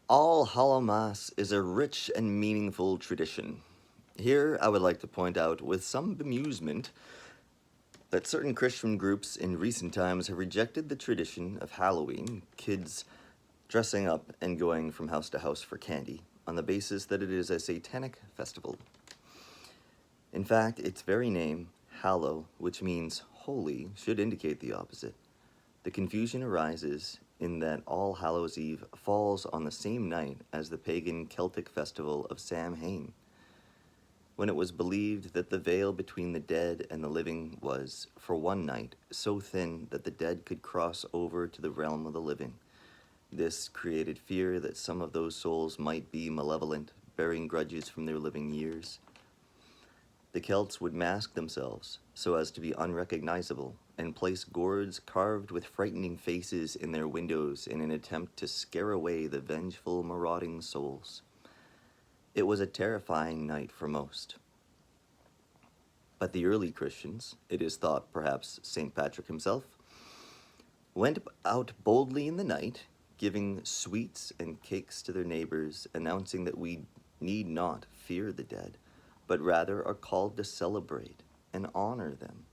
Allhallowmass is a rich and meaningful tradition. Here, I would like to point out, with some bemusement, that certain Christian groups in recent times have rejected the tradition of Halloween, kids dressing up and going from house to house for candy, on the basis that it is a satanic festival. In fact, its very name, hallow, which means holy, should indicate the opposite. The confusion arises in that All Hallows Eve falls on the same night as the pagan Celtic festival of Samhain, when it was believed that the veil between the dead and the living was, for one night, so thin that the dead could cross over to the realm of the living. This created fear that some of those souls might be malevolent, bearing grudges from their living years. The Celts would mask themselves so as to be unrecognizable and place gourds carved with frightening faces in their windows in an attempt to scare away the vengeful, marauding souls. It was a terrifying night for most. But the early Christians, it is thought perhaps St. Patrick himself, went out boldly in the night, giving sweets and cakes to their neighbors, announcing that we need not fear the dead, but rather are called to celebrate and honor them.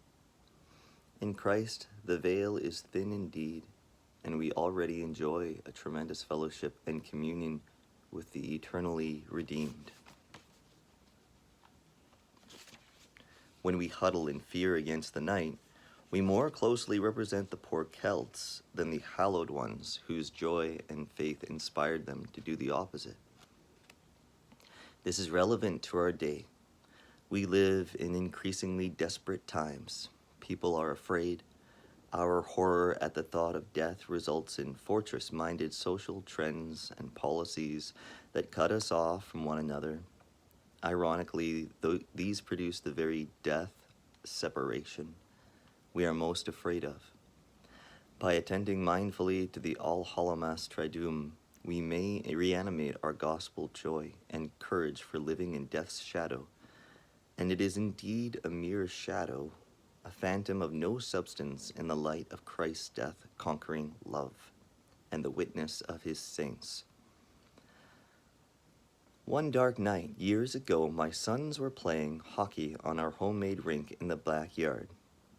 In Christ, the veil is thin indeed, and we already enjoy a tremendous fellowship and communion with the eternally redeemed. When we huddle in fear against the night, we more closely represent the poor Celts than the hallowed ones whose joy and faith inspired them to do the opposite. This is relevant to our day. We live in increasingly desperate times. People are afraid. Our horror at the thought of death results in fortress-minded social trends and policies that cut us off from one another. Ironically, these produce the very death separation we are most afraid of. By attending mindfully to the Allhallowmass Triduum, we may reanimate our gospel joy and courage for living in death's shadow. And it is indeed a mere shadow, a phantom of no substance in the light of Christ's death conquering love and the witness of his saints. One dark night, years ago, my sons were playing hockey on our homemade rink in the backyard.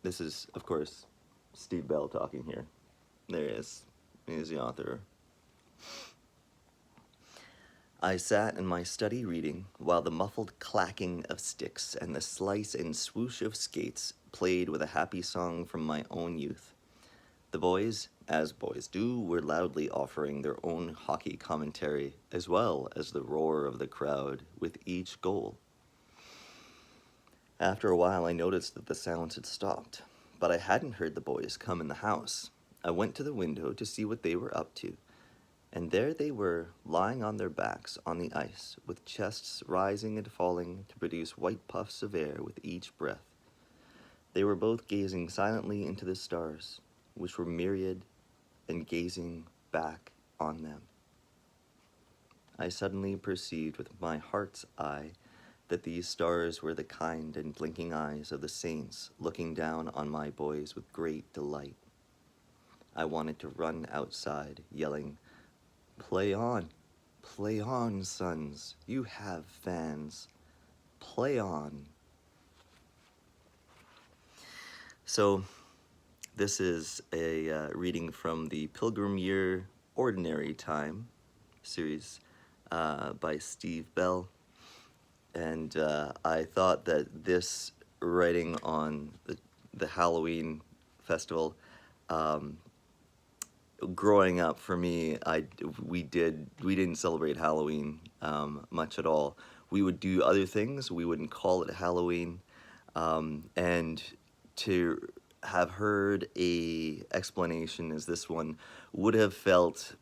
This is, of course, Steve Bell talking here. There he is. He's the author. I sat in my study reading while the muffled clacking of sticks and the slice and swoosh of skates played with a happy song from my own youth. The boys, as boys do, were loudly offering their own hockey commentary, as well as the roar of the crowd with each goal. After a while, I noticed that the sounds had stopped, but I hadn't heard the boys come in the house. I went to the window to see what they were up to, and there they were, lying on their backs on the ice, with chests rising and falling to produce white puffs of air with each breath. They were both gazing silently into the stars, which were myriad, and gazing back on them. I suddenly perceived with my heart's eye that these stars were the kind and blinking eyes of the saints looking down on my boys with great delight. I wanted to run outside, yelling, play on, sons, you have fans, play on." So, this is a reading from the Pilgrim Year Ordinary Time series by Steve Bell. And I thought that this writing on the Halloween festival, growing up for me, we didn't celebrate Halloween much at all. We would do other things. We wouldn't call it Halloween. And to have heard a explanation as this one would have felt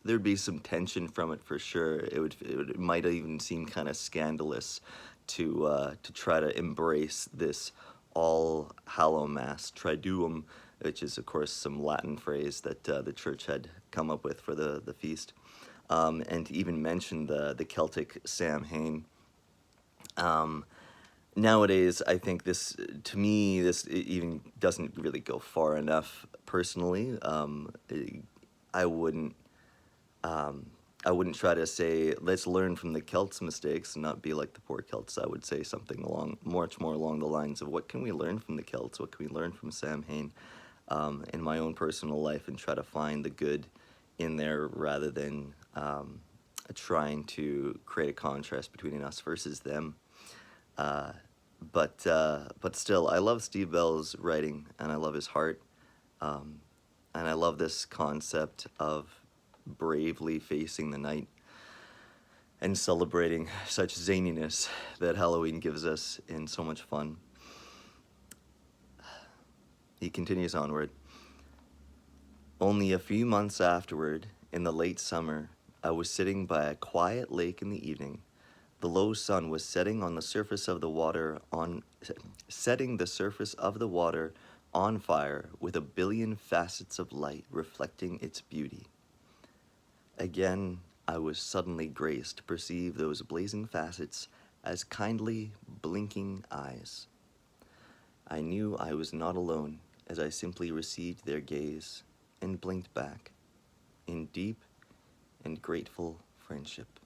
there'd be some tension from it for sure. It might even seem kind of scandalous to try to embrace this All Hallowmass Triduum, which is of course some Latin phrase that the church had come up with for the feast, and to even mention the Celtic Samhain. Nowadays, I think this, to me, this even doesn't really go far enough personally. I wouldn't I wouldn't try to say, let's learn from the Celts' mistakes and not be like the poor Celts. I would say something much more along the lines of what can we learn from the Celts? What can we learn from Samhain in my own personal life, and try to find the good in there rather than trying to create a contrast between us versus them. But still, I love Steve Bell's writing, and I love his heart, and I love this concept of bravely facing the night and celebrating such zaniness that Halloween gives us in so much fun. He continues onward. Only a few months afterward, in the late summer, I was sitting by a quiet lake in the evening. The low sun was setting the surface of the water on fire with a billion facets of light reflecting its beauty. Again, I was suddenly graced to perceive those blazing facets as kindly, blinking eyes. I knew I was not alone as I simply received their gaze and blinked back in deep and grateful friendship.